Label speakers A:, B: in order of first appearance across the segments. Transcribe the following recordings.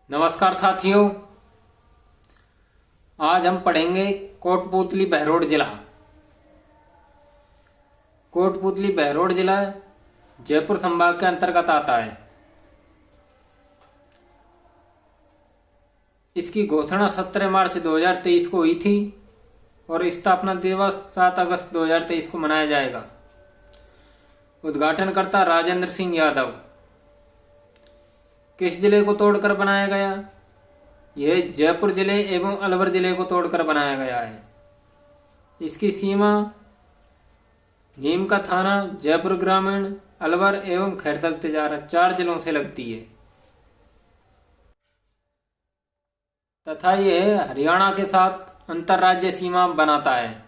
A: नमस्कार साथियों, आज हम पढ़ेंगे कोटपूतली बहरोड जिला। कोटपूतली बहरोड जिला जयपुर संभाग के अंतर्गत आता है। इसकी घोषणा 17 मार्च 2023 को हुई थी और स्थापना दिवस 7 अगस्त 2023 को मनाया जाएगा। उद्घाटनकर्ता राजेंद्र सिंह यादव। किस जिले को तोड़कर बनाया गया? यह जयपुर जिले एवं अलवर जिले को तोड़कर बनाया गया है। इसकी सीमा नीम का थाना, जयपुर ग्रामीण, अलवर एवं खैरतल तिजारा 4 जिलों से लगती है तथा यह हरियाणा के साथ अंतर्राज्यीय सीमा बनाता है।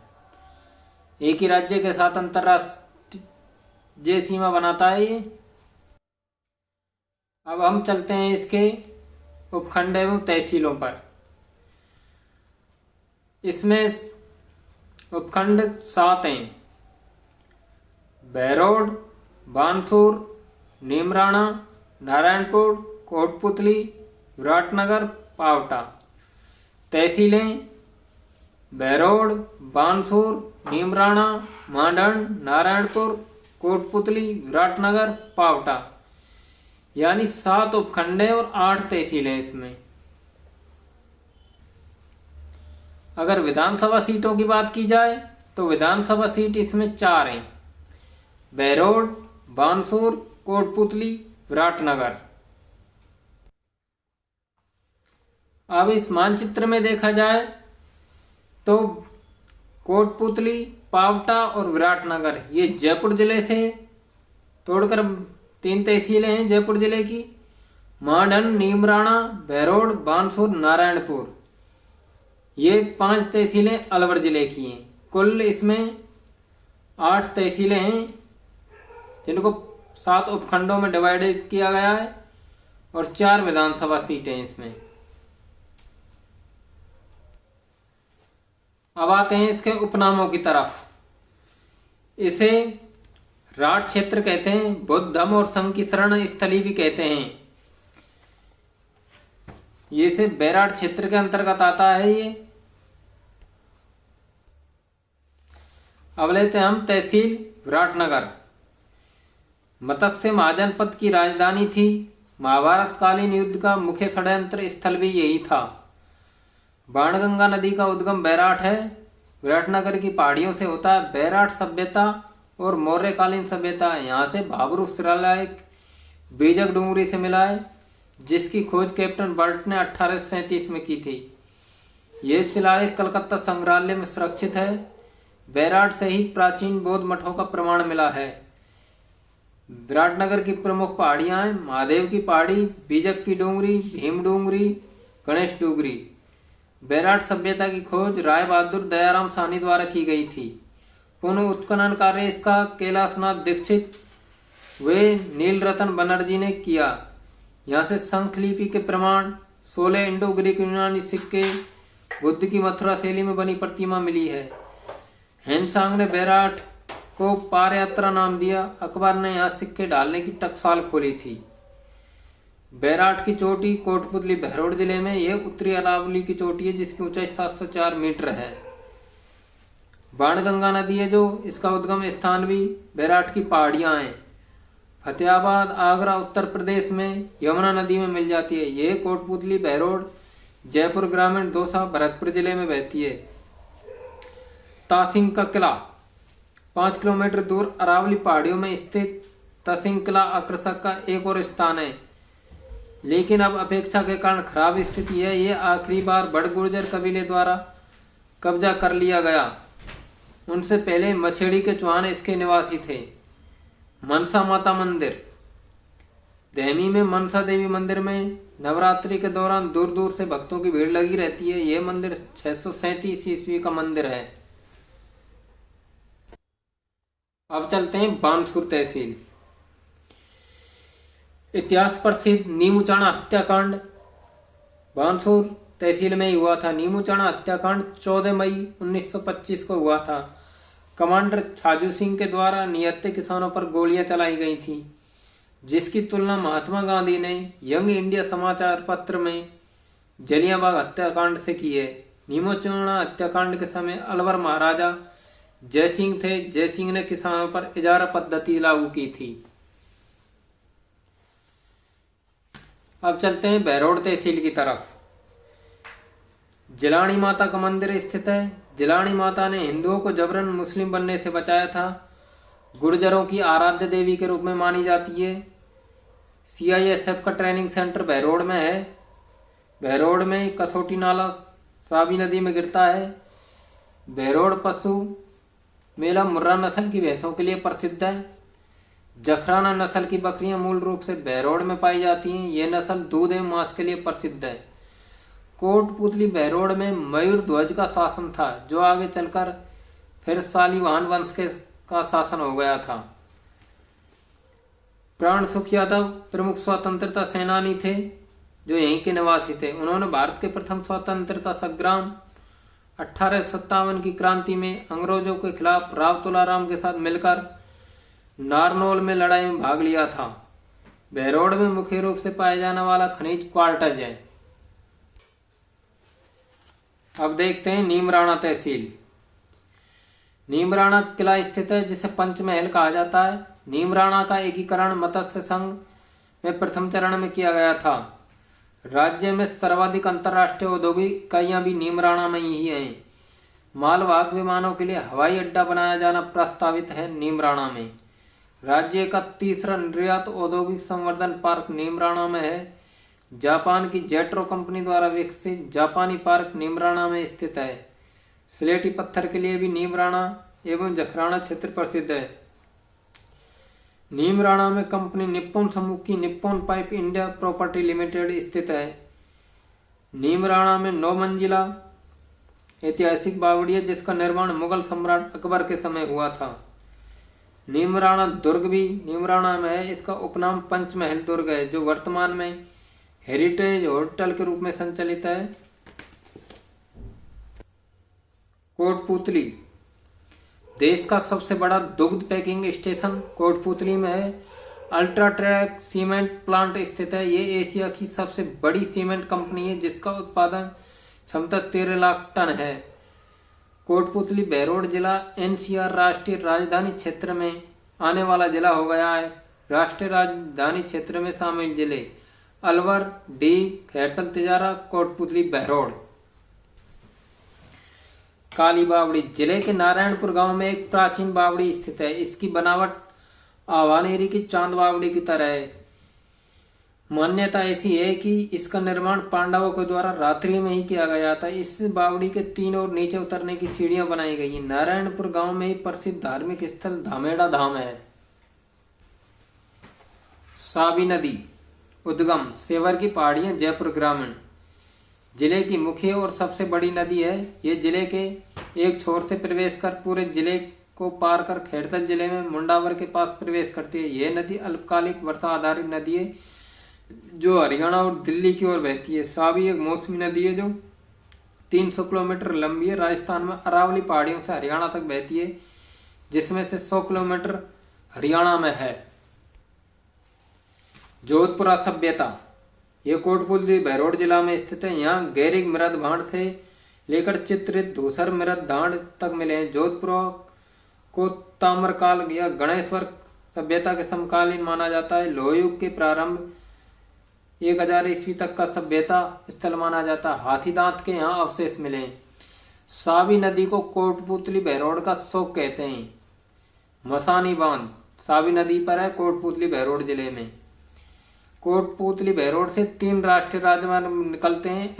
A: एक ही राज्य के साथ अंतर्राष्ट्रीय सीमा बनाता है ये। अब हम चलते हैं इसके उपखंड एवं तहसीलों पर। इसमें उपखंड 7 हैं: बहरोड, बानसूर, नीमराणा, नारायणपुर, कोटपूतली, विराटनगर, पावटा। तहसीलें बहरोड, बानसूर, नीमराणा, मांडन, नारायणपुर, कोटपूतली, विराटनगर, पावटा, यानी 7 उपखंड और 8 तहसीलें इसमें। अगर विधानसभा सीटों की बात की जाए तो विधानसभा सीट इसमें 4 हैं: बहरोड, बानसूर, कोटपूतली, विराटनगर। अब इस मानचित्र में देखा जाए तो कोटपूतली, पावटा और विराटनगर ये जयपुर जिले से तोड़कर 3 तहसीलें हैं जयपुर जिले की। मांडन, नीमराणा, बहरोड, बानसूर, नारायणपुर ये 5 तहसीलें अलवर जिले की हैं। कुल इसमें 8 तहसीलें हैं जिनको 7 उपखंडों में डिवाइडेड किया गया है और 4 विधानसभा सीटें इसमें। अब आते हैं इसके उपनामों की तरफ। इसे राठ क्षेत्र कहते हैं, बौद्ध धर्म और संघ की शरण स्थली भी कहते हैं। ये से बैराठ क्षेत्र के अंतर्गत आता है ये। अब लेते हैं हम तहसील विराटनगर। मत्स्य महाजनपद की राजधानी थी। महाभारत कालीन युद्ध का मुख्य षड्यंत्र स्थल भी यही था। बाणगंगा नदी का उद्गम बैराठ है। विराटनगर की पहाड़ियों से होता है बैराठ सभ्यता और मौर्यकालीन सभ्यता। यहाँ से भाबरू शिलालेख बीजक डूंगरी से मिला है, जिसकी खोज कैप्टन बर्ट ने 1837 में की थी। यह शिलालेख कलकत्ता संग्रहालय में सुरक्षित है। बैराठ से ही प्राचीन बौद्ध मठों का प्रमाण मिला है। विराटनगर की प्रमुख पहाड़ियां हैं महादेव की पहाड़ी, बीजक की डूंगरी, भीम डूंगरी, गणेश डूंगरी। बैराठ सभ्यता की खोज राय बहादुर दयाराम साहनी द्वारा की गई थी। पुनः उत्खनन कार्य इसका कैलाशनाथ दीक्षित वे नीलरतन बनर्जी ने किया। यहाँ से शंख लिपि के प्रमाण, 16 इंडो ग्रीक यूनानी सिक्के, बुद्ध की मथुरा शैली में बनी प्रतिमा मिली है। हेनसांग ने बैराठ को पार यात्रा नाम दिया। अकबर ने यहाँ सिक्के डालने की टकसाल खोली थी। बैराठ की चोटी कोटपूतली बहरोड जिले में यह उत्तरी अरावली की चोटी है, जिसकी ऊंचाई 704 मीटर है। बाणगंगा नदी है जो इसका उद्गम स्थान भी बैराठ की पहाड़ियां हैं। फतेहाबाद, आगरा उत्तर प्रदेश में यमुना नदी में मिल जाती है। यह कोटपूतली बहरोड जयपुर ग्रामीण, दौसा, भरतपुर जिले में बहती है। तासिंग का किला 5 किलोमीटर दूर अरावली पहाड़ियों में स्थित तासिंग किला आकर्षक का एक और स्थान है, लेकिन अब अपेक्षा के कारण खराब स्थिति है। ये आखिरी बार बड़ गुर्जर कबीले द्वारा कब्जा कर लिया गया। उनसे पहले मछेड़ी के चौहान इसके निवासी थे। मनसा माता मंदिर देहमी में मनसा देवी मंदिर में नवरात्रि के दौरान दूर दूर से भक्तों की भीड़ लगी रहती है। यह मंदिर 637 ईस्वी का मंदिर है। अब चलते हैं बानसूर तहसील। इतिहास प्रसिद्ध नीमूचाणा हत्याकांड बानसूर तहसील में ही हुआ था। नीमूचाणा हत्याकांड 14 मई 1925 को हुआ था। कमांडर छाजू सिंह के द्वारा निहत्थे किसानों पर गोलियां चलाई गई थी। जिसकी तुलना महात्मा गांधी ने यंग इंडिया समाचार पत्र में जलियांवाला हत्याकांड से की है। नीमचौड़ा हत्याकांड के समय अलवर महाराजा जयसिंह थे। जयसिंह ने किसानों पर इजारा पद्धति लागू की थी। अब चलते हैं बहरोड तहसील की तरफ। जिलानी माता का मंदिर स्थित है। जिलानी माता ने हिंदुओं को जबरन मुस्लिम बनने से बचाया था। गुर्जरों की आराध्य देवी के रूप में मानी जाती है। CISF का ट्रेनिंग सेंटर बहरोड में है। बहरोड में कसोटी नाला साबी नदी में गिरता है। बहरोड पशु मेला मुर्रा नस्ल की भैंसों के लिए प्रसिद्ध है। जखराना नस्ल की बकरियां मूल रूप से बहरोड में पाई जाती हैं। ये नस्ल दूध एवं मांस के लिए प्रसिद्ध है। कोटपुतली बहरोड में मयूर ध्वज का शासन था, जो आगे चलकर फिर शालिवाहन वंश का शासन हो गया था। प्राण सुख यादव प्रमुख स्वतंत्रता सेनानी थे, जो यहीं के निवासी थे। उन्होंने भारत के प्रथम स्वतंत्रता संग्राम 1857 की क्रांति में अंग्रेजों के खिलाफ राव तुलाराम के साथ मिलकर नारनौल में लड़ाई में भाग लिया था। बहरोड में मुख्य रूप से पाया जाने वाला खनिज क्वार्टज है। अब देखते हैं नीमराणा तहसील। नीमराणा किला स्थित है, जिसे पंचमहल कहा जाता है। नीमराणा का एकीकरण मत्स्य संघ में प्रथम चरण में किया गया था। राज्य में सर्वाधिक अंतर्राष्ट्रीय औद्योगिक इकाइयां भी नीमराणा में ही हैं। मालवाहक विमानों के लिए हवाई अड्डा बनाया जाना प्रस्तावित है नीमराणा में। राज्य का तीसरा निर्यात औद्योगिक संवर्धन पार्क नीमराणा में है। जापान की जेट्रो कंपनी द्वारा विकसित जापानी पार्क नीमराणा में स्थित है। स्लेटी पत्थर के लिए भी नीमराणा एवं जखराना क्षेत्र प्रसिद्ध है। नीमराणा में कंपनी निप्पॉन समूह की Nippon pipe India property limited स्थित है। नीमराणा में 9 मंजिला ऐतिहासिक बावड़ी है, जिसका निर्माण मुगल सम्राट अकबर के समय हुआ था। नीमराणा दुर्ग भी नीमराणा में है। इसका उपनाम पंचमहल दुर्ग है, जो वर्तमान में हेरिटेज होटल के रूप में संचालित है। कोटपुतली देश का सबसे बड़ा दुग्ध पैकिंग स्टेशन कोटपुतली में है। अल्ट्राटेक सीमेंट प्लांट स्थित है। ये एशिया की सबसे बड़ी सीमेंट कंपनी है, जिसका उत्पादन क्षमता 13 लाख टन है। कोटपुतली बहरोड जिला NCR राष्ट्रीय राजधानी क्षेत्र में आने वाला जिला हो गया है। राष्ट्रीय राजधानी क्षेत्र में शामिल जिले अलवर, डी, खैरसर, तिजारा, कोटपुतली, बहरोड। काली बावड़ी जिले के नारायणपुर गांव में एक प्राचीन बावड़ी स्थित है। इसकी बनावट आवानेरी की चांद बावड़ी की तरह है। मान्यता ऐसी है कि इसका निर्माण पांडवों के द्वारा रात्रि में ही किया गया था। इस बावड़ी के 3 और नीचे उतरने की सीढ़ियां बनाई गई हैं। नारायणपुर गांव में ही प्रसिद्ध धार्मिक स्थल धामेड़ा धाम है। साबी नदी उद्गम सेवर की पहाड़ियां, जयपुर ग्रामीण जिले की मुख्य और सबसे बड़ी नदी है। ये जिले के एक छोर से प्रवेश कर पूरे जिले को पार कर खैरसर जिले में मुंडावर के पास प्रवेश करती है। यह नदी अल्पकालिक वर्षा आधारित नदी है, जो हरियाणा और दिल्ली की ओर बहती है। साबी एक मौसमी नदी है, जो 300 किलोमीटर लंबी है। राजस्थान में अरावली पहाड़ियों से हरियाणा तक बहती है, जिसमें से 100 किलोमीटर हरियाणा में है। जोधपुरा सभ्यता ये कोटपुतली बहरोड जिला में स्थित है। यहाँ गैरिक मृद भांड से लेकर चित्रित धूसर मृद भांड तक मिले हैं। जोधपुर को ताम्रकाल या गणेश्वर सभ्यता के समकालीन माना जाता है। लोह युग के प्रारंभ 1000 ईस्वी तक का सभ्यता स्थल माना जाता है। हाथी दांत के यहाँ अवशेष मिले हैं। साबी नदी को कोटपुतली बहरोड का शोक कहते हैं। मसानी बांध साबी नदी पर है, कोटपुतली बहरोड जिले में। कोटपुतली बहरोड से 3 राष्ट्रीय राजमार्ग निकलते हैं।